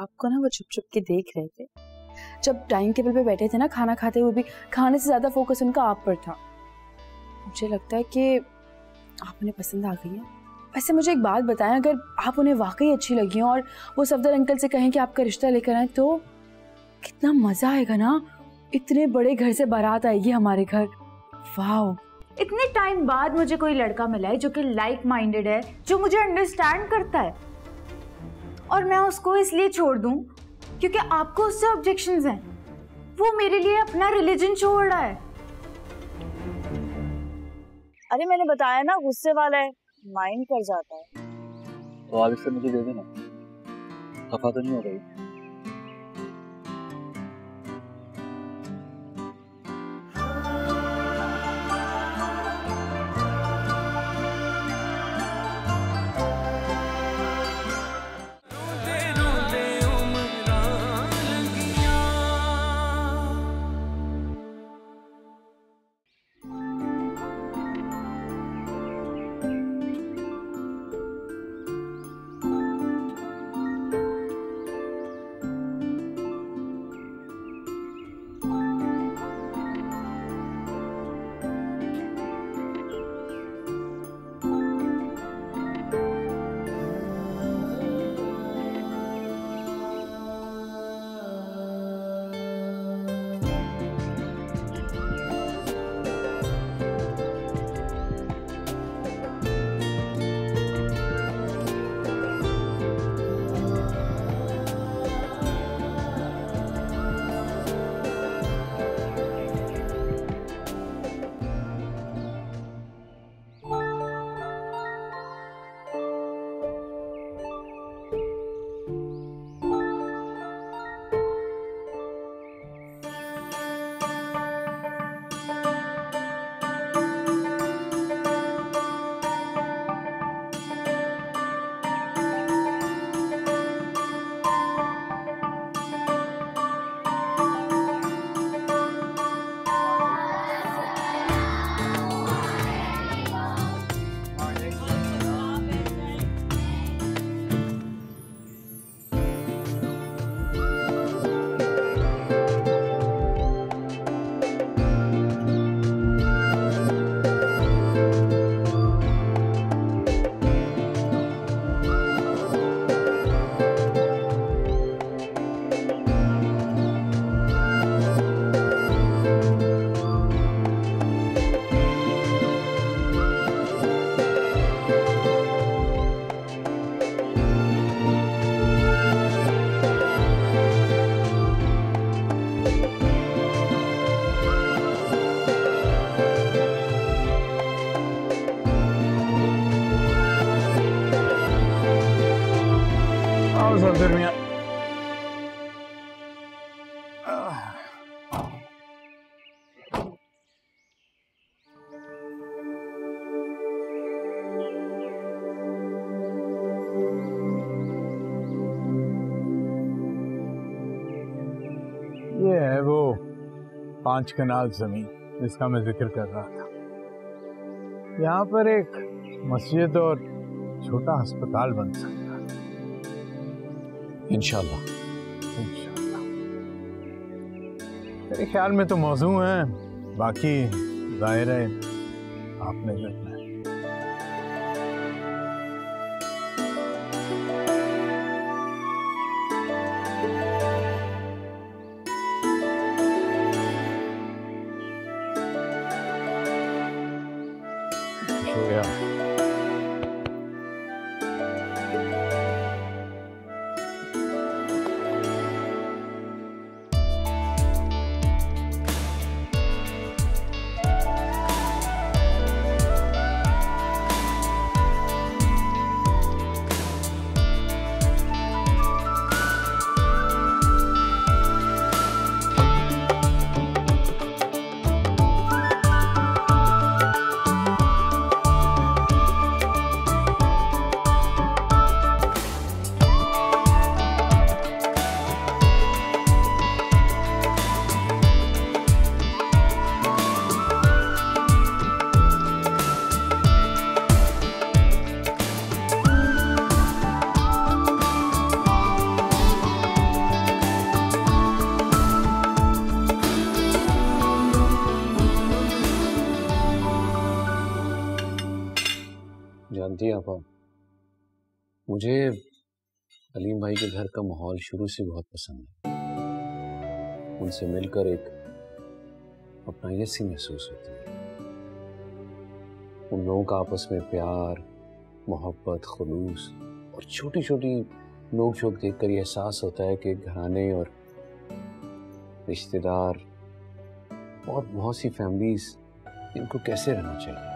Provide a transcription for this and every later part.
आपको ना वो छुप छुप के देख रहे थे। जब डाइनिंग टेबल पे बैठे थे ना खाना खाते हुए भी, खाने से ज्यादा फोकस उनका आप पर था। मुझे लगता है कि आप उन्हें पसंद आ गई हैं। वैसे मुझे एक बात बताएं, अगर आप उन्हें वाकई अच्छी लगी हैं और वो सफदर अंकल से कहें कि आपका रिश्ता लेकर आए, तो कितना मजा आएगा ना। इतने बड़े घर से बारात आएगी हमारे घर। वाह, इतने टाइम बाद मुझे कोई लड़का मिला है जो कि लाइक माइंडेड है, जो मुझे अंडरस्टैंड करता है, और मैं उसको इसलिए छोड़ दूं क्योंकि आपको उससे ऑब्जेक्शंस हैं। वो मेरे लिए अपना रिलीजन छोड़ रहा है। अरे मैंने बताया ना, गुस्से वाला है, माइंड कर जाता है। तो आप इससे मुझे दे देना, खफा तो नहीं हो रही? ये है वो 5 कनाल जमीन जिसका मैं जिक्र कर रहा था। यहाँ पर एक मस्जिद और छोटा अस्पताल बन सकता है इंशाल्लाह। मेरे ख्याल में तो मौजू है, बाकी जाहिर है आपने देखना है। जानती हैं आपा, मुझे अलीम भाई के घर का माहौल शुरू से बहुत पसंद है। उनसे मिलकर एक अपनाइयत सी महसूस होती है। उन लोगों का आपस में प्यार, मोहब्बत, खुलूस और छोटी छोटी नोक झोंक देखकर ये एहसास होता है कि घराने और रिश्तेदार और बहुत सी फैमिलीज इनको कैसे रहना चाहिए।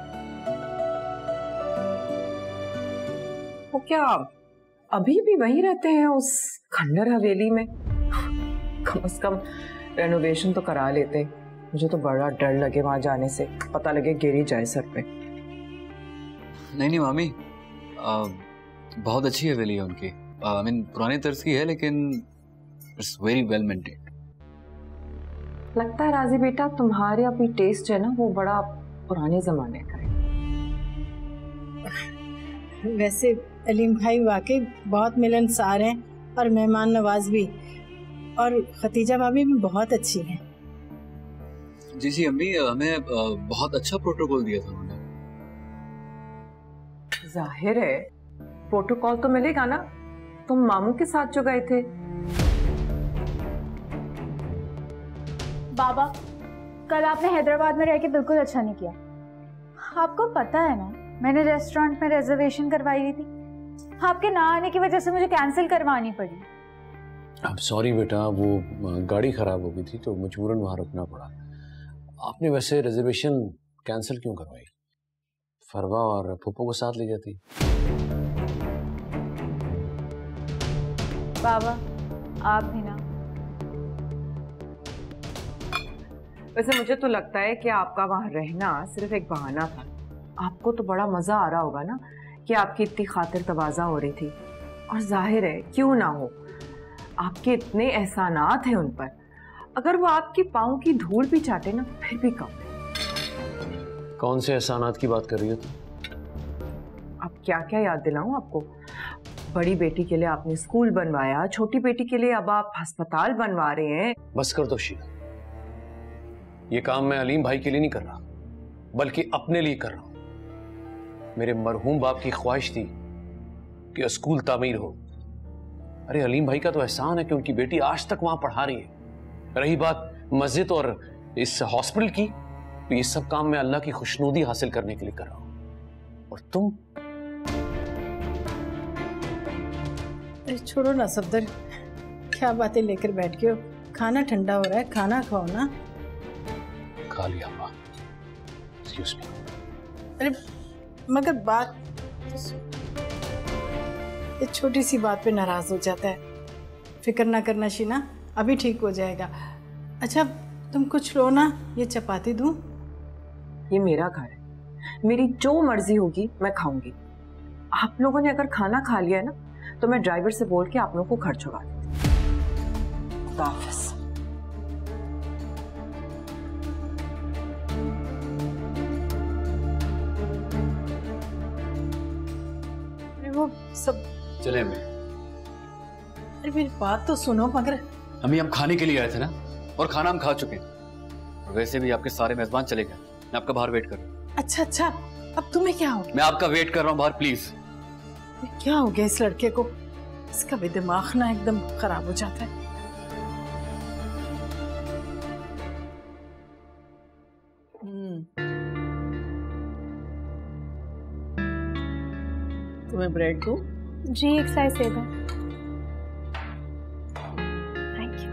वो क्या अभी भी वहीं रहते हैं उस खंडर हवेली में? कम से कम रेनोवेशन तो करा लेते। मुझे तो बड़ा डर लगे वहां जाने से, पता लगे गिर ही जाए सर पे। नहीं मामी, बहुत अच्छी हवेली है उनकी। आई मीन पुरानी तर्ज की है, लेकिन इट्स वेरी वेल मेंटेन्ड। लगता है राजी बेटा तुम्हारे अभी टेस्ट है ना वो बड़ा पुराने जमाने का है। वैसे अलीम भाई वाकई बहुत मिलनसार हैं और मेहमान नवाज भी, और खतीजा भाभी भी बहुत अच्छी हैं। जी अम्मी, हमें बहुत अच्छा प्रोटोकॉल दिया था उन्होंने। जाहिर है प्रोटोकॉल तो मिलेगा ना, तुम मामू के साथ जो गए थे। बाबा, कल आपने हैदराबाद में रह के बिल्कुल अच्छा नहीं किया। आपको पता है ना, मैंने रेस्टोरेंट में रिजर्वेशन करवाई हुई थी, आपके ना आने की वजह से मुझे कैंसिल करवानी पड़ी। अब सॉरी बेटा, वो गाड़ी खराब हो गई थी तो मजबूरन वहां रुकना पड़ा। आपने वैसे रिजर्वेशन कैंसिल क्यों करवाई? फरवा और फूफो को साथ ले जाती। बाबा आप भी ना। वैसे मुझे तो लगता है कि आपका वहां रहना सिर्फ एक बहाना था। आपको तो बड़ा मजा आ रहा होगा ना कि आपकी इतनी खातिर तवाज़ा हो रही थी। और जाहिर है क्यों ना हो, आपके इतने एहसानात हैं उन पर, अगर वो आपकी पाँव की धूल भी चाटे ना फिर भी कम है। कौन से एहसानात की बात कर रही हो तुम? अब क्या क्या याद दिलाऊं आपको? बड़ी बेटी के लिए आपने स्कूल बनवाया, छोटी बेटी के लिए अब आप अस्पताल बनवा रहे हैं। बस कर दो शीला, ये काम मैं अलीम भाई के लिए नहीं कर रहा, बल्कि अपने लिए कर रहा हूं। मेरे मरहूम बाप की ख्वाहिश थी कि स्कूल तामीर हो। अरे अलीम भाई का तो एहसान है कि उनकी बेटी आज तक वहां पढ़ा रही है। रही बात मस्जिद और इस हॉस्पिटल की, तो ये सब काम मैं अल्लाह की खुशनुदी हासिल करने के लिए कर रहा हूं। और तुम? छोड़ो ना सफदर, क्या बातें लेकर बैठ गए हो? खाना ठंडा हो रहा है, खाना खाओ ना। खा लिया माँ। Excuse me. अरे मगर बात, इस छोटी सी बात पे नाराज हो जाता है। फिक्र ना करना शीना, अभी ठीक हो जाएगा। अच्छा तुम कुछ लो ना, ये चपाती दूं? ये मेरा घर है, मेरी जो मर्जी होगी मैं खाऊंगी। आप लोगों ने अगर खाना खा लिया है ना तो मैं ड्राइवर से बोल के आप लोगों को घर छोड़ा देती हूं। खुदा हाफिज़। वो सब चले अम्मी। अरे मेरी बात तो सुनो। मगर अम्मी, हम खाने के लिए आए थे ना, और खाना हम खा चुके हैं। वैसे भी आपके सारे मेजबान चले गए, मैं आपका बाहर वेट कर रहा हूँ। अच्छा, अब तुम्हें क्या हो गया? मैं आपका वेट कर रहा हूँ बाहर, प्लीज। क्या हो गया इस लड़के को? इसका भी दिमाग ना एकदम खराब हो जाता है। तुम्हें ब्रेड दूं? जी एक स्लाइस दे दो। Thank you.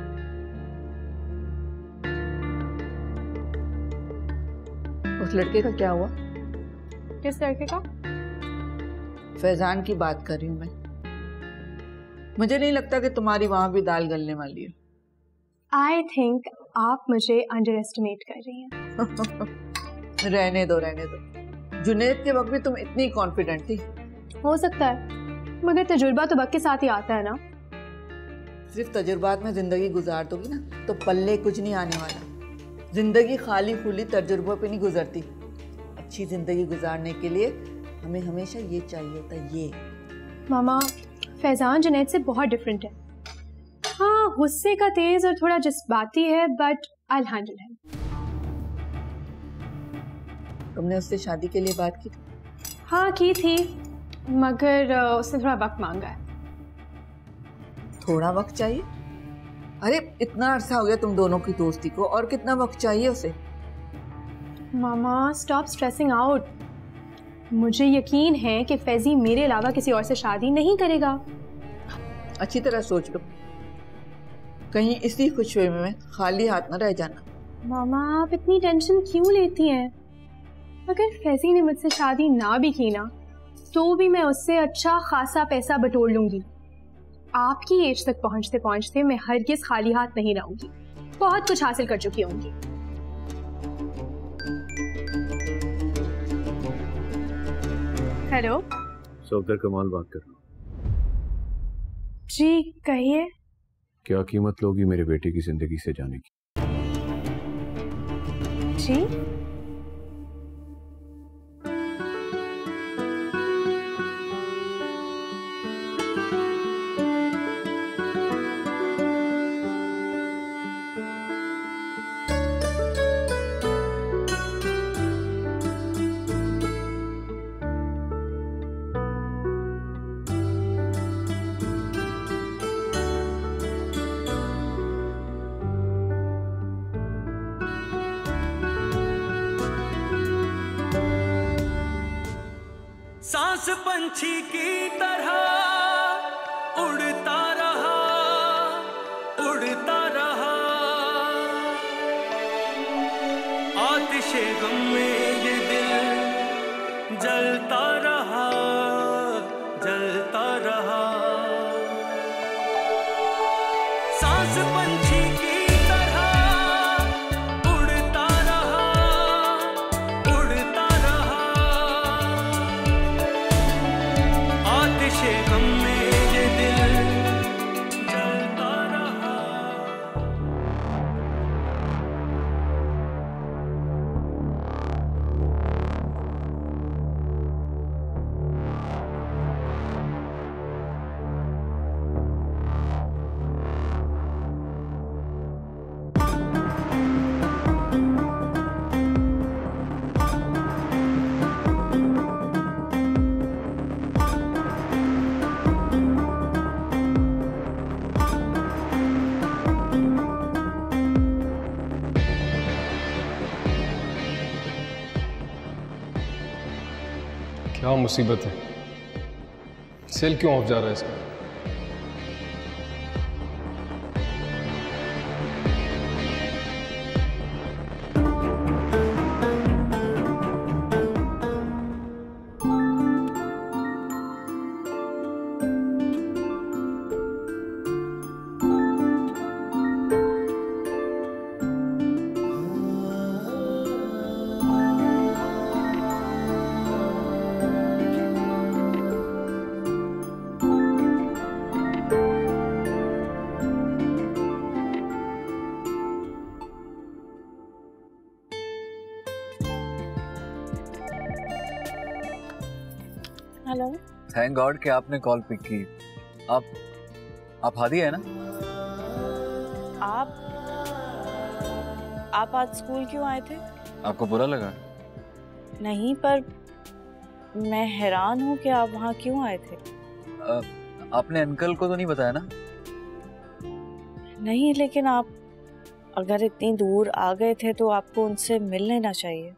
उस लड़के का क्या हुआ? किस लड़के का? फैजान की बात कर रही हूँ मैं। मुझे नहीं लगता कि तुम्हारी वहां भी दाल गलने वाली है। आई थिंक आप मुझे अंडर एस्टिमेट कर रही हैं। रहने दो। जुनैद के वक्त भी तुम इतनी कॉन्फिडेंट थी। हो सकता है, मगर तजुर्बा तो वक्त के साथ ही आता है ना। सिर्फ तजुर्बात में जिंदगी गुजार दोगी ना तो पल्ले कुछ नहीं आने वाला। जिंदगी खाली खुली तजुर्बों पे नहीं गुजरती। अच्छी जिंदगी गुजारने के लिए हमें हमेशा ये चाहिए होता है, ये। मामा, फैजान जुनैद से बहुत डिफरेंट है। हाँ, गुस्से का तेज और थोड़ा जज्बाती है, but I will handle him. तुमने उससे शादी के लिए बात की थी? हाँ की थी, मगर उसने थोड़ा वक्त मांगा है। थोड़ा वक्त चाहिए? अरे इतना अरसा हो गया तुम दोनों की दोस्ती को, और कितना वक्त चाहिए उसे? मामा स्टॉप स्ट्रेसिंग आउट। मुझे यकीन है कि फैजी मेरे अलावा किसी और से शादी नहीं करेगा। अच्छी तरह सोच लो, कहीं इसी खुशबू में खाली हाथ न रह जाना। मामा आप इतनी टेंशन क्यों लेती हैं? अगर फैजी ने मुझसे शादी ना भी की ना, तो भी मैं उससे अच्छा खासा पैसा बटोर लूंगी। आपकी एज तक पहुंचते पहुंचते मैं हरगिज खाली हाथ नहीं रहूंगी। बहुत कुछ हासिल कर चुकी होंगी। हेलो, सौदागर कमाल बात कर रहा हूँ। जी कहिए। क्या कीमत लोगी मेरे बेटे की जिंदगी से जाने की? जी सांस पंछी की तरह उड़ता रहा, उड़ता रहा। आतिशे गम में ये दिल जलता रहा, जलता रहा। सांस पंछी की क्या मुसीबत है? सेल क्यों ऑफ जा रहा है इसका? हेलो। थैंक गॉड कि आपने कॉल पिक की। आप हादी है ना? आप आज स्कूल क्यों आए थे? आपको बुरा लगा? नहीं, पर मैं हैरान हूँ कि आप वहाँ क्यों आए थे। आपने अंकल को तो नहीं बताया ना? नहीं, लेकिन आप अगर इतनी दूर आ गए थे तो आपको उनसे मिल लेना चाहिए।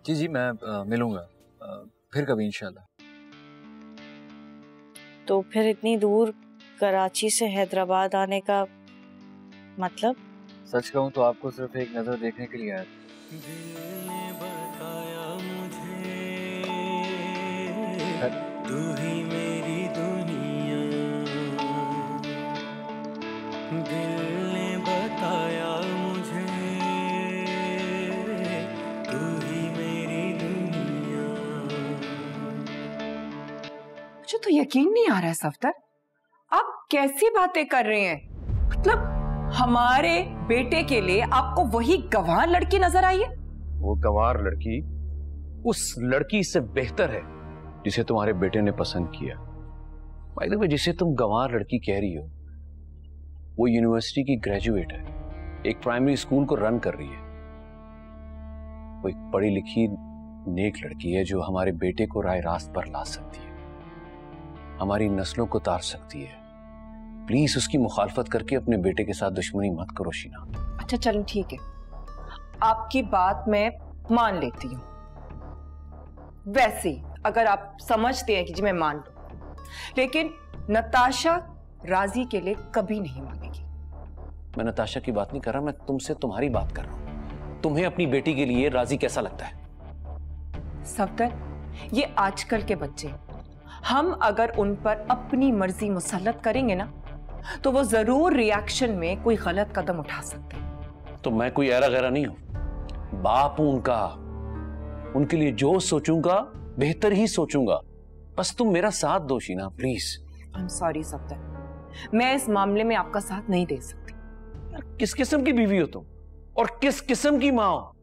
जी मैं मिलूंगा फिर कभी इंशाल्लाह। तो फिर इतनी दूर कराची से हैदराबाद आने का मतलब? सच कहूँ तो आपको सिर्फ एक नजर देखने के लिए आया था। तू ही मेरी दुनिया, दिल ने बताया मुझे, तू ही मेरी दुनिया। मुझे तो यकीन नहीं आ रहा है सफदर, आप कैसी बातें कर रहे हैं? मतलब हमारे बेटे के लिए आपको वही गंवार लड़की नजर आई है? वो गंवार लड़की उस लड़की से बेहतर है जिसे तुम्हारे बेटे ने पसंद किया। बाय द वे, जिसे तुम गंवार लड़की कह रही हो वो यूनिवर्सिटी की ग्रेजुएट है, एक प्राइमरी स्कूल को रन कर रही है। वो एक पढ़ी लिखी नेक लड़की है जो हमारे बेटे को राह रास्त पर ला सकती है। हमारी नस्लों को तार सकती है। प्लीज उसकी मुखालफत करके अपने बेटे के साथ दुश्मनी मत करो शीना। अच्छा चलो ठीक है, आपकी बात मैं मान लेती हूँ। वैसे अगर आप समझते हैं कि जी मैं मान लूं, लेकिन नताशा राजी के लिए कभी नहीं मानेगी। मैं नताशा की बात नहीं कर रहा, मैं तुमसे तुम्हारी बात कर रहा हूं। तुम्हें अपनी बेटी के लिए राजी कैसा लगता है? सफदर, ये आजकल के बच्चे, हम अगर उन पर अपनी मर्जी मुसल्लत करेंगे ना तो वो जरूर रिएक्शन में कोई गलत कदम उठा सकते हैं। तो मैं कोई ऐरा गैरा नहीं हूं, बाप हूं उनका। उनके लिए जो सोचूंगा बेहतर ही सोचूंगा। बस तुम मेरा साथ दो Sheena, please. I am sorry Safdar, मैं इस मामले में आपका साथ नहीं दे सकती। किस किस्म की बीवी हो तुम और किस किस्म की मां हो?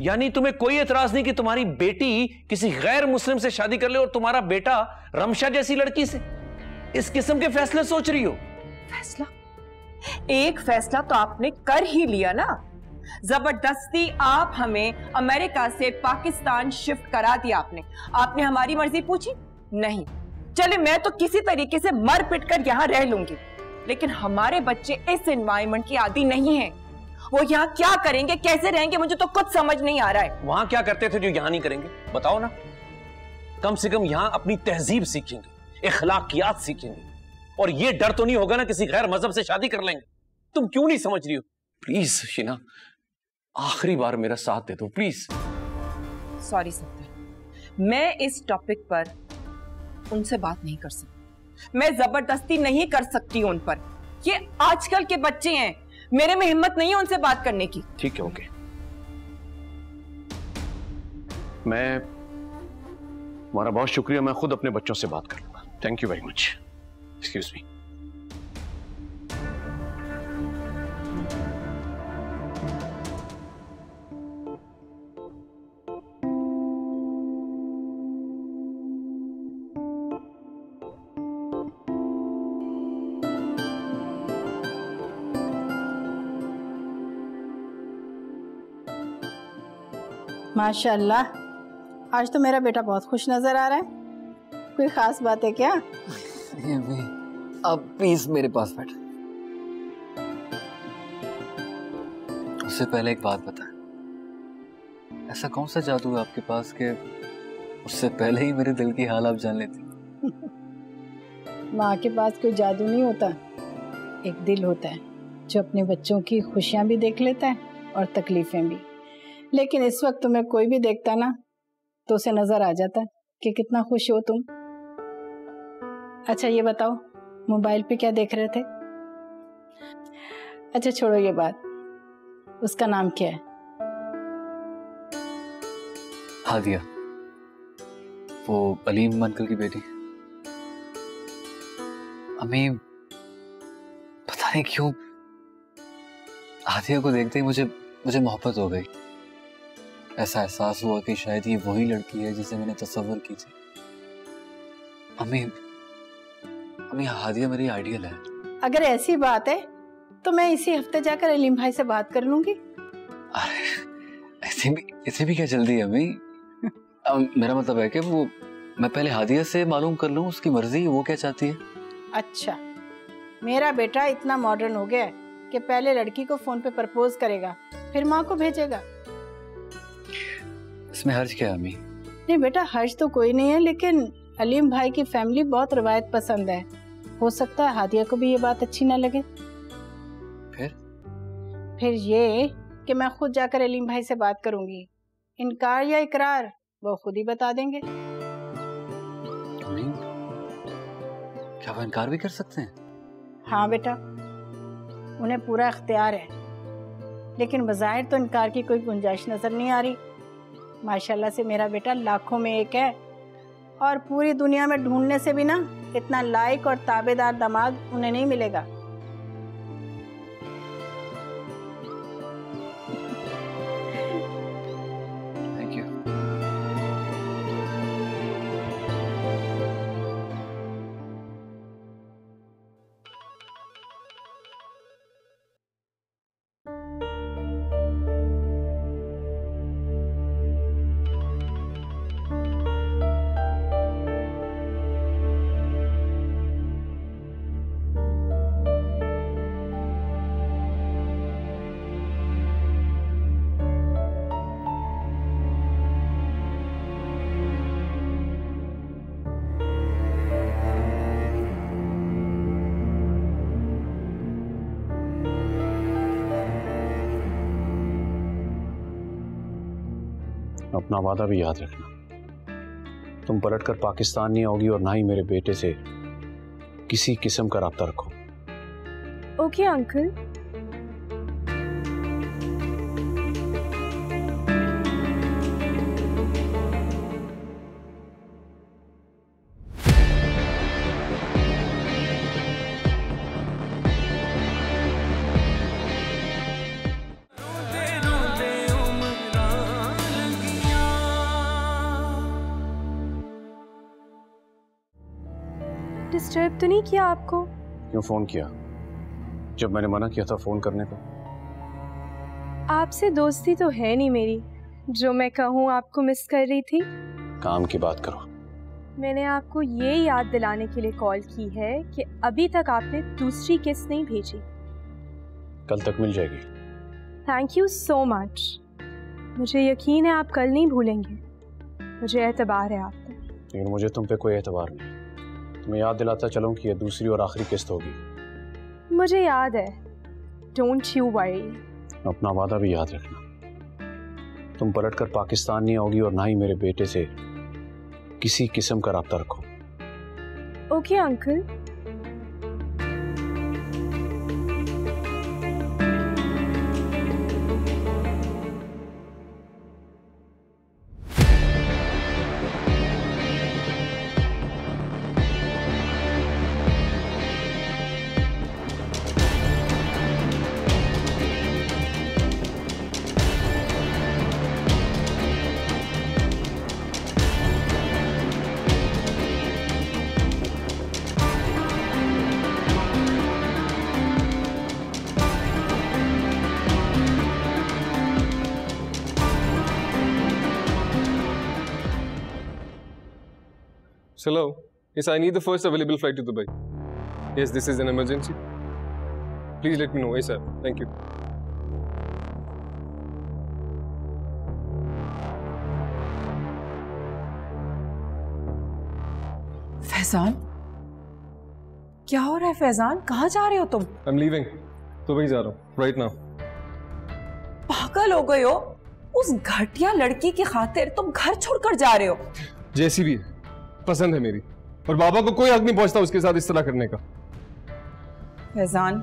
यानी तुम्हें कोई एतराज नहीं कि तुम्हारी बेटी किसी गैर मुस्लिम से शादी कर ले और तुम्हारा बेटा रमशा जैसी लड़की से? इस किस्म के फैसले सोच रही हो? फैसला? एक फैसला तो आपने कर ही लिया ना। जबरदस्ती आप हमें अमेरिका से पाकिस्तान शिफ्ट करा दिया आपने। आपने हमारी मर्जी पूछी? नहीं। चले मैं तो किसी तरीके से मर पिट कर यहां रह लूंगी, लेकिन हमारे बच्चे इस एनवायरनमेंट की आदी नहीं हैं। वो यहाँ क्या करेंगे, कैसे रहेंगे, मुझे तो कुछ समझ नहीं आ रहा है। वहां क्या करते थे जो यहां नहीं करेंगे? बताओ ना। कम से कम यहां अपनी तहजीब सीखेंगे, इखलाकियात सीखेंगे, और ये डर तो नहीं होगा ना किसी गैर मजहब से शादी कर लेंगे। तुम क्यों नहीं समझ रही हो? प्लीज शीना, आखिरी बार मेरा साथ दे दो प्लीज। सॉरी सत्तर, मैं इस टॉपिक पर उनसे बात नहीं कर सकती। मैं जबरदस्ती नहीं कर सकती उन पर। ये आजकल के बच्चे हैं, मेरे में हिम्मत नहीं है उनसे बात करने की। ठीक है, ओके। मैं तुम्हारा बहुत शुक्रिया, मैं खुद अपने बच्चों से बात कर लूंगा। Thank you very much. Excuse me. माशाल्लाह, आज तो मेरा बेटा बहुत खुश नजर आ रहा है। कोई खास बात है क्या? अब प्लीज मेरे पास बैठ। उससे पहले एक बात बता, ऐसा कौन सा जादू है आपके पास कि उससे पहले ही मेरे दिल की हाल आप जान लेती? माँ के पास कोई जादू नहीं होता, एक दिल होता है जो अपने बच्चों की खुशियाँ भी देख लेता है और तकलीफें भी। लेकिन इस वक्त तुम्हें कोई भी देखता ना तो उसे नजर आ जाता कि कितना खुश हो तुम। अच्छा ये बताओ, मोबाइल पे क्या देख रहे थे? अच्छा छोड़ो ये बात, उसका नाम क्या है? हादिया, वो अलीम अंकल की बेटी। अम्मी पता नहीं क्यों हादिया को देखते ही मुझे मोहब्बत हो गई। ऐसा एहसास हुआ कि शायद ये वही लड़की है जिसे मैंने तस्वीर की थी। अम्मी हादिया मेरी आइडियल है। अगर ऐसी बात है तो मैं इसी हफ्ते जाकर अलीम भाई से बात कर लूंगी। अरे ऐसे भी क्या जल्दी है अम्मी? मेरा मतलब है कि वो मैं पहले हादिया से मालूम कर लूं, उसकी मर्जी, वो क्या चाहती है। अच्छा, मेरा बेटा इतना मॉडर्न हो गया है कि पहले लड़की को फोन पे प्रपोज करेगा, फिर माँ को भेजेगा। इसमें हर्ज क्या है अम्मी? नहीं बेटा, हर्ज तो कोई नहीं है, लेकिन अलीम भाई की फैमिली बहुत रवायत पसंद है। हो सकता है हादिया को भी ये बात अच्छी ना लगे। फिर ये कि मैं खुद जाकर अलीम भाई से बात करूंगी। इनकार या इकरार वो खुद ही बता देंगे। अम्मी, क्या वो इनकार भी कर सकते हैं? हाँ बेटा, उन्हें पूरा इख्तियार है, लेकिन बज़ाहिर तो इनकार की कोई गुंजाइश नजर नहीं आ रही। माशाल्लाह से मेरा बेटा लाखों में एक है, और पूरी दुनिया में ढूंढने से भी ना इतना लायक और ताबेदार दामाद उन्हें नहीं मिलेगा। Thank you. अपना वादा भी याद रखना। तुम पलटकर पाकिस्तान नहीं आओगी और ना ही मेरे बेटे से किसी किस्म का राब्ता रखो। Okay uncle. डिस्टर्ब तो नहीं किया आपको? क्यों फोन किया जब मैंने मना किया था फोन करने को? आपसे दोस्ती तो है नहीं मेरी जो मैं कहूँ आपको मिस कर रही थी। काम की बात करो। मैंने आपको ये याद दिलाने के लिए कॉल की है कि अभी तक आपने दूसरी किस नहीं भेजी। कल तक मिल जाएगी। Thank you so much. मुझे यकीन है आप कल नहीं भूलेंगे। मुझे एतबार है आप पे। लेकिन मुझे तुम पे कोई एतबार नहीं। तुम्हें याद दिलाता चलूं कि ये दूसरी और आखिरी किस्त होगी। मुझे याद है। Don't you worry. अपना वादा भी याद रखना। तुम पलटकर पाकिस्तान नहीं आओगी और ना ही मेरे बेटे से किसी किस्म का राब्ता रखो। Okay uncle. Hello. Yes, I need the first available flight to Dubai. Yes, this is an emergency. Please let me know ASAP. Thank you. Faizan, क्या हो रहा है फैजान? कहाँ जा रहे हो तुम? I'm leaving. दुबई जा रहा हूँ right now. पागल हो गए हो? उस घटिया लड़की की खातिर तुम घर छोड़कर जा रहे हो? जैसी भी है, पसंद है मेरी और बाबा को कोई हक नहीं पहुंचता उसके साथ इस तरह करने का। फैजान,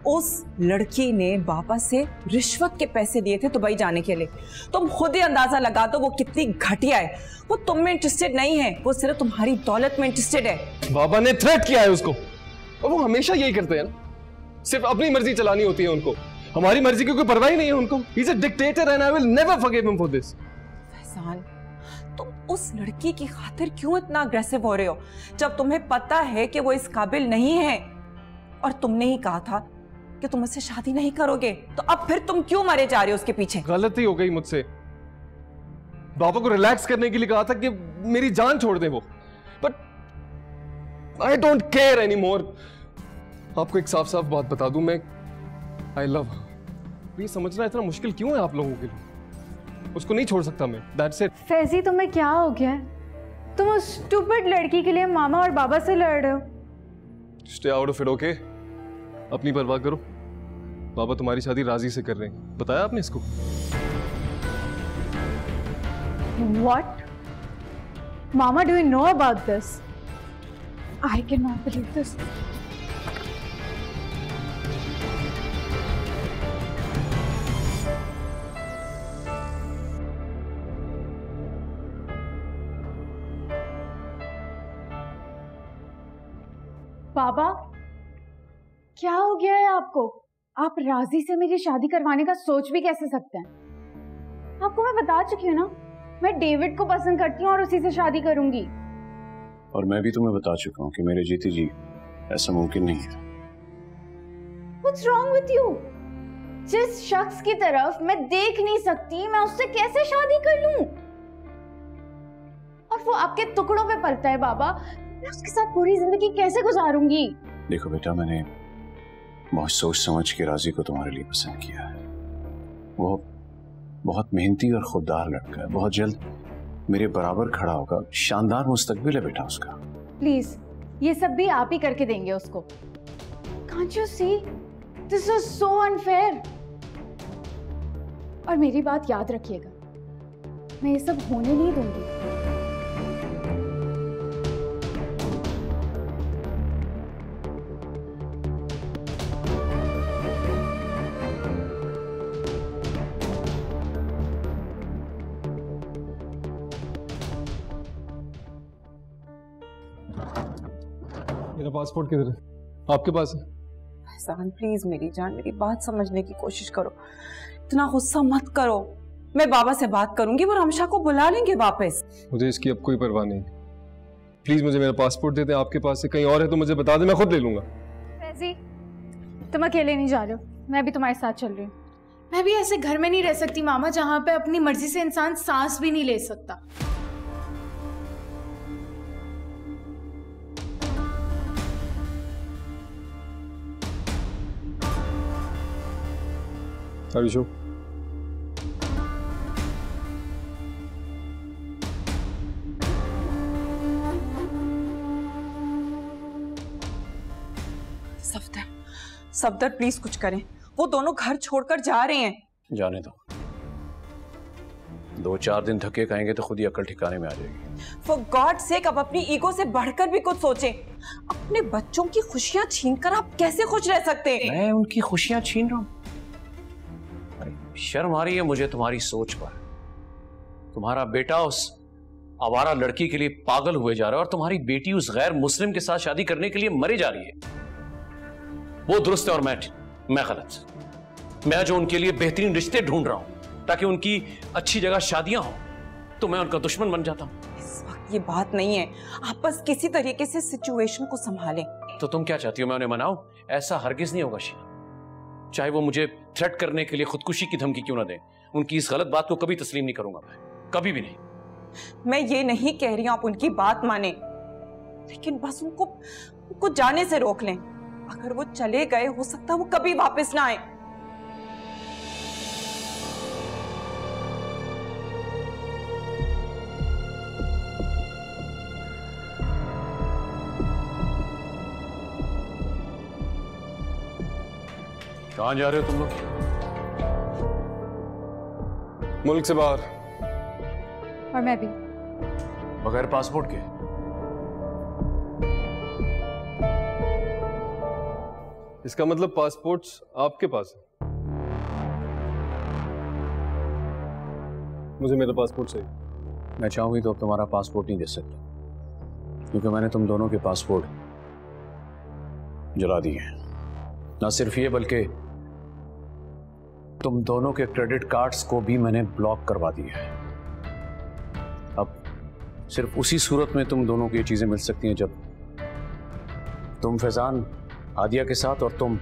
उस लड़की ने बाबा से रिश्वत के पैसे लिए थे दुबई जाने के लिए। तुम खुद ही अंदाजा लगा दो वो कितनी घटिया है। वो तुम में इंटरेस्टेड नहीं है, वो सिर्फ तुम्हारी दौलत में इंटरेस्टेड है। बाबा ने थ्रेट किया है उसको और वो हमेशा यही करते हैं ना, सिर्फ अपनी मर्जी चलानी होती है उनको, हमारी मर्जी की कोई परवाह ही नहीं है उनको। He is a dictator and I will never forgive him for this. Faizan, तुम उस लड़की की खातिर क्यों इतना अग्रेसिव हो रहे हो जब तुम्हें पता है कि वो इस काबिल नहीं है? और तुमने ही कहा था कि तुम उससे शादी नहीं करोगे, तो अब फिर तुम क्यों मरे जा रहे हो उसके पीछे? गलती हो गई मुझसे। बाबा को रिलैक्स करने के लिए कहा था कि मेरी जान छोड़ दे वो, but I don't care any more. आपको एक साफ साफ बात बता दूं, मैं आई लव, ये समझना इतना मुश्किल क्यों है आप लोगों के लिए? उसको नहीं छोड़ सकता मैं, दैट्स इट। फैजी, तुम्हें क्या हो गया है? तुम उस स्टूपिड लड़की के लिए मामा और बाबा से लड़ रहे हो। Stay out of it, okay? अपनी परवाह करो। बाबा तुम्हारी शादी राजी से कर रहे हैं, बताया आपने इसको? What? Mama, do you know about this? I cannot believe this. बाबा, क्या हो गया है आपको? आप राजी से मेरी शादी करवाने का सोच भी कैसे सकते हैं? आपको मैं बता चुकी हूँ ना, मैं डेविड को पसंद करती हूँ और उसी से शादी करूंगी। और मैं भी तुम्हें बता चुका हूँ कि मेरे जीते जी ऐसा मुमकिन नहीं है। What's wrong with you? जिस शख्स की तरफ मैं देख नहीं सकती, मैं उससे कैसे शादी कर लूं? और वो आपके टुकड़ों पे पलता है बाबा, मैं उसके साथ पूरी जिंदगी कैसे गुजारूंगी? देखो बेटा, मैंने बहुत सोच समझ के राजी को तुम्हारे लिए पसंद किया है। वो बहुत मेहनती और खुददार लड़का है, बहुत जल्द मेरे बराबर खड़ा होगा, शानदार मुस्तकबिल है बेटा उसका। प्लीज, ये सब भी आप ही करके देंगे उसको। Can't you see? This is so unfair. और मेरी बात याद रखिएगा, मैं ये सब होने नहीं दूंगी। मेरा पासपोर्ट किधर है? आपके पास है? फैजान प्लीज मेरी जान, मेरी बात समझने की कोशिश करो, इतना गुस्सा मत करो। मैं बाबा से बात करूंगी, वो रामशा को बुला लेंगे वापस। मुझे इसकी अब कोई परवाह नहीं। प्लीज मुझे मेरा पासपोर्ट दे दे। आपके पास से कहीं और है तो मुझे बता दे, मैं खुद ले लूंगा। फैजी, तुम अकेले नहीं जा रहे हो, मैं भी तुम्हारे साथ चल रही हूँ। मैं भी ऐसे घर में नहीं रह सकती मामा, जहाँ पे अपनी मर्जी से इंसान सांस भी नहीं ले सकता। हरीशो, सफदर प्लीज कुछ करें, वो दोनों घर छोड़कर जा रहे हैं। जाने दो, 2-4 दिन धक्के खाएंगे तो खुद ही अकल ठिकाने में आ जाएगी। फॉर गॉड सेक, अब अपनी ईगो से बढ़कर भी कुछ सोचें। अपने बच्चों की खुशियां छीनकर आप कैसे खुश रह सकते हैं? मैं उनकी खुशियां छीन रहा हूं? शर्म आ रही है मुझे तुम्हारी सोच पर। तुम्हारा बेटा उस आवारा लड़की के लिए पागल हुए जा रहा है और तुम्हारी बेटी उस गैर मुस्लिम के साथ शादी करने के लिए मरे जा रही है। वो दुरुस्त है और मैं गलत। मैं जो उनके लिए बेहतरीन रिश्ते ढूंढ रहा हूं ताकि उनकी अच्छी जगह शादियां हो, तो मैं उनका दुश्मन बन जाता हूं। इस वक्त ये बात नहीं है, आप बस किसी तरीके से सिचुएशन को संभालें। तो तुम क्या चाहती हो, मैं उन्हें मनाऊं? ऐसा हरगिज नहीं होगा शीला। चाहे वो मुझे थ्रेट करने के लिए खुदकुशी की धमकी क्यों ना दें, उनकी इस गलत बात को कभी तस्लीम नहीं करूंगा मैं, कभी भी नहीं। मैं ये नहीं कह रही हूं आप उनकी बात माने, लेकिन बस उनको जाने से रोक लें। अगर वो चले गए, हो सकता है वो कभी वापस ना आए। कहां जा रहे हो तुम लोग? मुल्क से बाहर। और मैं भी। बगैर पासपोर्ट के? इसका मतलब पासपोर्ट्स आपके पास है? मुझे मेरा पासपोर्ट चाहिए। मैं चाहूंगी तो अब तुम्हारा पासपोर्ट नहीं दे सकता, क्योंकि मैंने तुम दोनों के पासपोर्ट जला दिए हैं। ना सिर्फ ये, बल्कि तुम दोनों के क्रेडिट कार्ड्स को भी मैंने ब्लॉक करवा दिया है। अब सिर्फ उसी सूरत में तुम दोनों को ये चीजें मिल सकती हैं जब तुम फैजान आदिया के साथ और तुम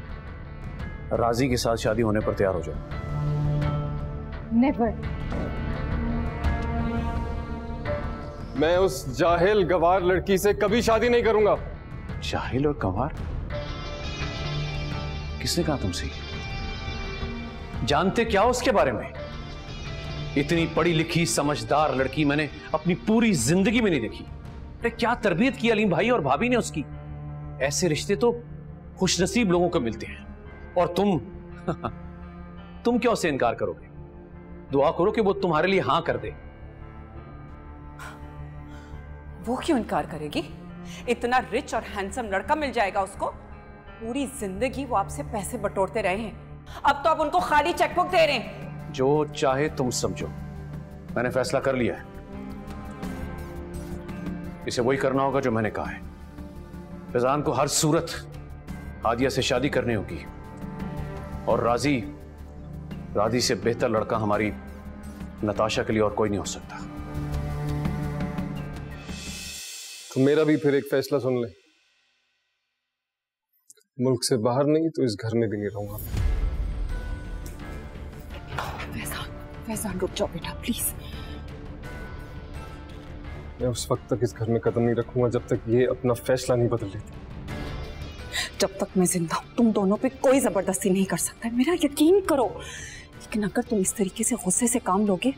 राजी के साथ शादी होने पर तैयार हो जाओ। नेवर। मैं उस जाहिल गवार लड़की से कभी शादी नहीं करूंगा। जाहिल और गवार? किसने कहा तुमसे? जानते क्या उसके बारे में? इतनी पढ़ी लिखी समझदार लड़की मैंने अपनी पूरी जिंदगी में नहीं देखी। अरे क्या तरबियत की अलीम भाई और भाभी ने उसकी। ऐसे रिश्ते तो खुशनसीब लोगों को मिलते हैं, और तुम क्यों उसे इनकार करोगे? दुआ करो कि वो तुम्हारे लिए हां कर दे। वो क्यों इनकार करेगी? इतना रिच और हैंडसम लड़का मिल जाएगा उसको। पूरी जिंदगी वो आपसे पैसे बटोरते रहे हैं, अब तो आप उनको खाली चेकबुक दे रहे हैं। जो चाहे तुम समझो, मैंने फैसला कर लिया है। इसे वही करना होगा जो मैंने कहा है। फैजान को हर सूरत आदिया से शादी करनी होगी, और राजी से बेहतर लड़का हमारी नताशा के लिए और कोई नहीं हो सकता। तो मेरा भी फिर एक फैसला सुन ले। मुल्क से बाहर नहीं तो इस घर में भी नहीं रहूंगा। फैजान रुक जाओ बेटा प्लीज। मैं उस वक्त तक इस घर में कदम नहीं रखूंगा जब तक ये अपना फैसला नहीं बदल लेती। जब तक मैं जिंदा हूं तुम दोनों पे कोई जबरदस्ती नहीं कर सकता, मेरा यकीन करो। लेकिन अगर तुम इस तरीके से गुस्से से काम लोगे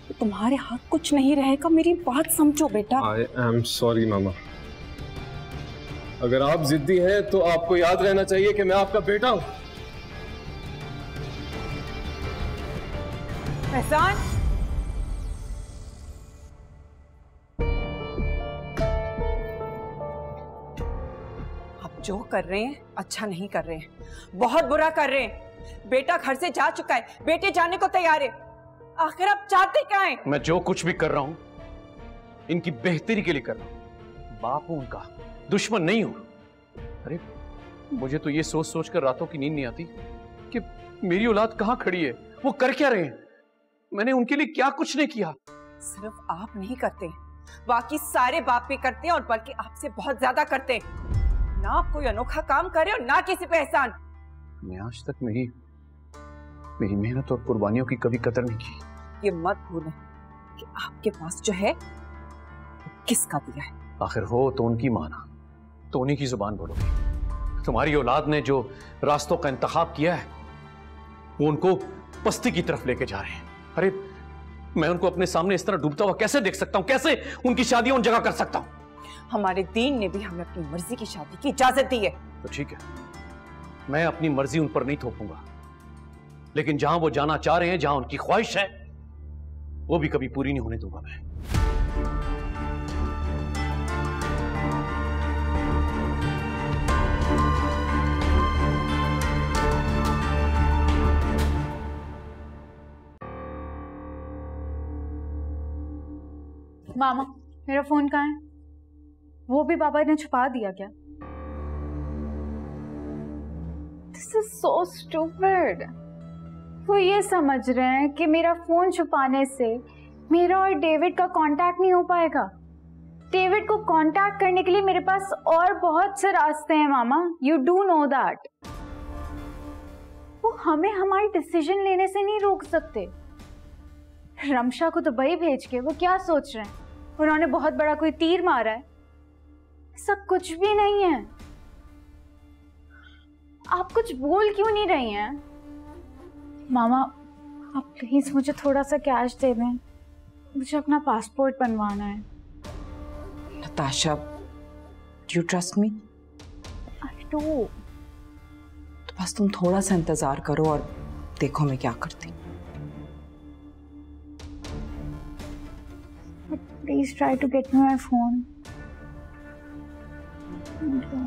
तो तुम्हारे हाथ कुछ नहीं रहेगा। मेरी बात समझो बेटा। आई एम सॉरी मामा। अगर आप जिद्दी हैं तो आपको याद रहना चाहिए कि मैं आपका बेटा हूं। फैजान, जो कर रहे हैं अच्छा नहीं कर रहे हैं, बहुत बुरा कर रहे हैं। बेटा घर से जा चुका है, बेटे जाने को तैयार है, आखिर आप चाहते क्या हैं? मैं जो कुछ भी कर रहा हूं इनकी बेहतरी के लिए कर रहा हूं। बाप हूं उनका, दुश्मन नहीं हूं। अरे मुझे तो ये सोच सोच कर रातों की नींद नहीं आती कि मेरी औलाद कहां खड़ी है, वो कर क्या रहे हैं। मैंने उनके लिए क्या कुछ नहीं किया। सिर्फ आप नहीं करते, बाकी सारे बाप भी करते हैं और बल्कि आपसे बहुत ज्यादा करते हैं। ना आप कोई अनोखा काम करे और ना किसी पे एहसान। मैं आज तक मेरी मेहनत और कुर्बानियों की कभी कदर नहीं की। ये मत भूलें कि आपके पास जो है वो किसका दिया है। आखिर हो तो उनकी माना, तो उन्हीं की जुबान बोलोगी। तुम्हारी औलाद ने जो रास्तों का इंतखाब किया है वो उनको पस्ती की तरफ लेके जा रहे हैं। अरे मैं उनको अपने सामने इस तरह डूबता हुआ कैसे देख सकता हूँ? कैसे उनकी शादी उन जगह कर सकता हूँ? हमारे दीन ने भी हमें अपनी मर्जी की शादी की इजाजत दी है। तो ठीक है, मैं अपनी मर्जी उन पर नहीं थोपूंगा, लेकिन जहां वो जाना चाह रहे हैं, जहां उनकी ख्वाहिश है, वो भी कभी पूरी नहीं होने दूंगा मैं। मामा, मेरा फोन कहाँ है? वो भी पापा ने छुपा दिया क्या? This is so stupid. वो ये समझ रहे हैं कि मेरा फोन छुपाने से मेरा और डेविड का कांटेक्ट नहीं हो पाएगा। डेविड को कांटेक्ट करने के लिए मेरे पास और बहुत से रास्ते हैं मामा। You do know that. वो हमें हमारी डिसीजन लेने से नहीं रोक सकते। रमशा को दुबई भेज के वो क्या सोच रहे हैं? उन्होंने बहुत बड़ा कोई तीर मारा है? ऐसा कुछ भी नहीं है। आप कुछ बोल क्यों नहीं रही हैं? मामा, आप प्लीज मुझे थोड़ा सा कैश दे दें, मुझे अपना पासपोर्ट बनवाना है। Natasha, do you trust me? I do. तो बस तुम थोड़ा सा इंतजार करो और देखो मैं क्या करती हूँ। Please try to get me my phone. Okay.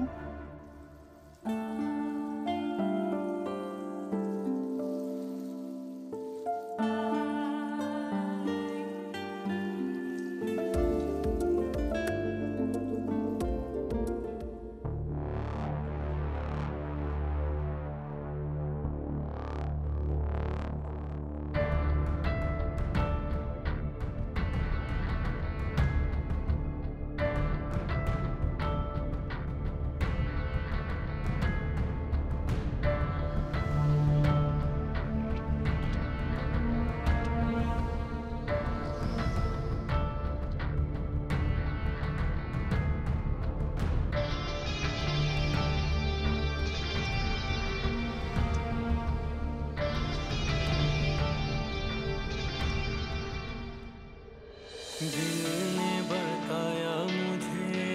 दिल ने बताया मुझे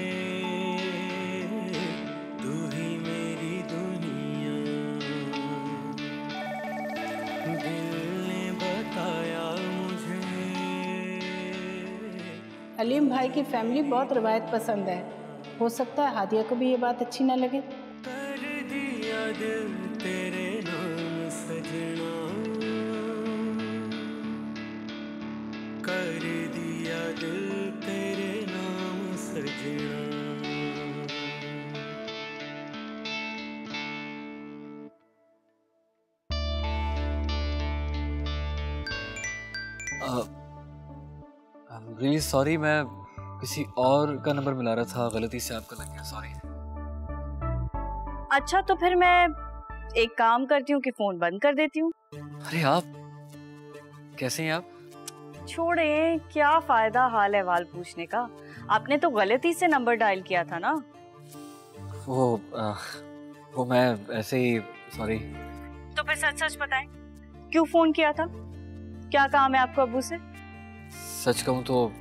तू ही मेरी दुनिया, दिल ने बताया मुझे। हलीम भाई की फैमिली बहुत रवायत पसंद है, हो सकता है हादिया को भी ये बात अच्छी ना लगे। कर दिया दिल तेरे नाम सजना, कर दिया दिल तेरे नाम सजना। रियली सॉरी, मैं किसी और का नंबर मिला रहा था, गलती से आपका लग गया, सॉरी। अच्छा तो फिर मैं एक काम करती हूँ कि फोन बंद कर देती हूँ। अरे आप कैसे हैं आप? छोड़े, क्या फायदा हाल अहवाल पूछने का। आपने तो गलती से नंबर डायल किया था ना। वो मैं ऐसे ही, सॉरी। तो फिर सच सच बताएं, क्यों फोन किया था? क्या काम है आपको अब्बू से? सच कहूँ तो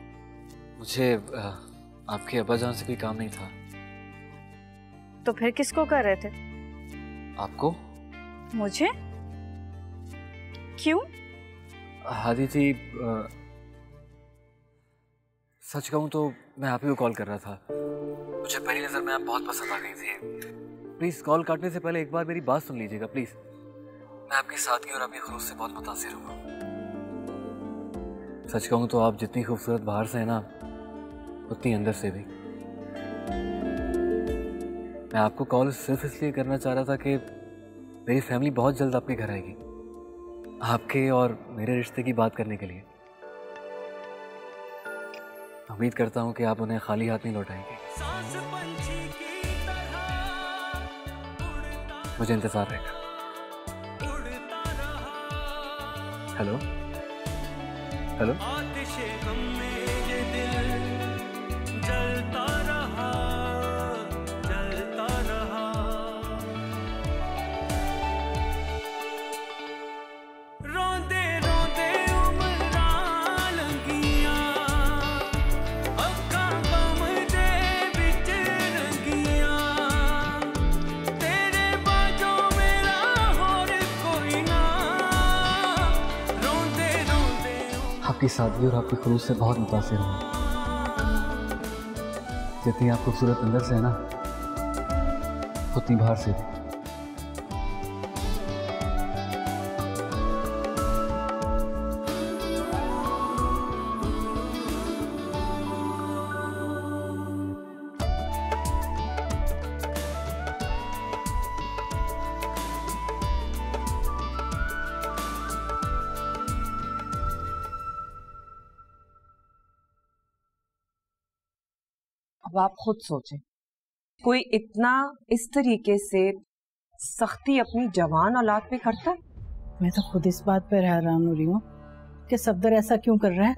मुझे आपके अब्बा जान से कोई काम नहीं था। तो फिर किसको कर रहे थे? आपको। मुझे? क्यों? हादी थी, सच कहूँ तो मैं आप ही को कॉल कर रहा था। मुझे पहली नजर में आप बहुत पसंद आ गई थी। प्लीज कॉल काटने से पहले एक बार मेरी बात सुन लीजिएगा प्लीज। मैं आपकी सादगी और आपके खुलूस से बहुत मुतासिर हूँ। सच कहूँ तो आप जितनी खूबसूरत बाहर से है ना, उतनी अंदर से भी। मैं आपको कॉल सिर्फ इसलिए करना चाह रहा था कि मेरी फैमिली बहुत जल्द आपके घर आएगी, आपके और मेरे रिश्ते की बात करने के लिए। उम्मीद करता हूँ कि आप उन्हें खाली हाथ नहीं लौटाएंगे। मुझे इंतजार रहेगा। Hello hello. आपकी सादगी और आपके खुलूस से बहुत मुतासिर हूँ। जितनी आप खूबसूरत अंदर से है ना, उतनी बाहर से भी। अब आप खुद सोचें, कोई इतना इस तरीके से सख्ती अपनी जवान औलाद पे करता है? मैं तो खुद इस बात पर हैरान हो रही हूँ कि सफदर ऐसा क्यों कर रहा है।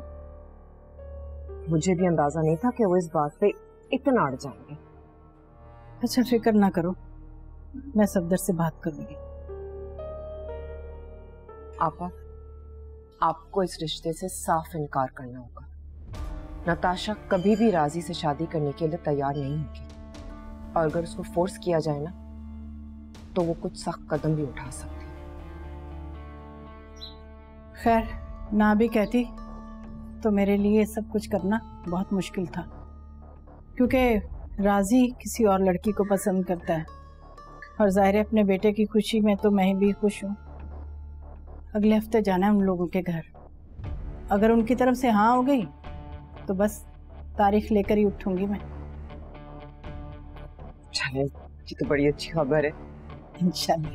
मुझे भी अंदाजा नहीं था कि वो इस बात पे इतना अड़ जाएंगे। अच्छा फिक्र ना करो, मैं सफदर से बात करूंगी। आपा, आपको इस रिश्ते से साफ इनकार करना होगा। नताशा कभी भी राजी से शादी करने के लिए तैयार नहीं होगी, और अगर उसको फोर्स किया जाए ना, तो वो कुछ सख्त कदम भी उठा सकती है। खैर, ना भी कहती तो मेरे लिए सब कुछ करना बहुत मुश्किल था, क्योंकि राजी किसी और लड़की को पसंद करता है, और जाहिर है अपने बेटे की खुशी में तो मैं भी खुश हूँ। अगले हफ्ते जाना है उन लोगों के घर। अगर उनकी तरफ से हाँ हो गई तो बस तारीख लेकर ही उठूंगी मैं। चले, ये तो बड़ी अच्छी खबर है। इंशाल्लाह।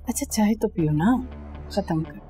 अच्छा चाय तो पियो ना, खत्म कर।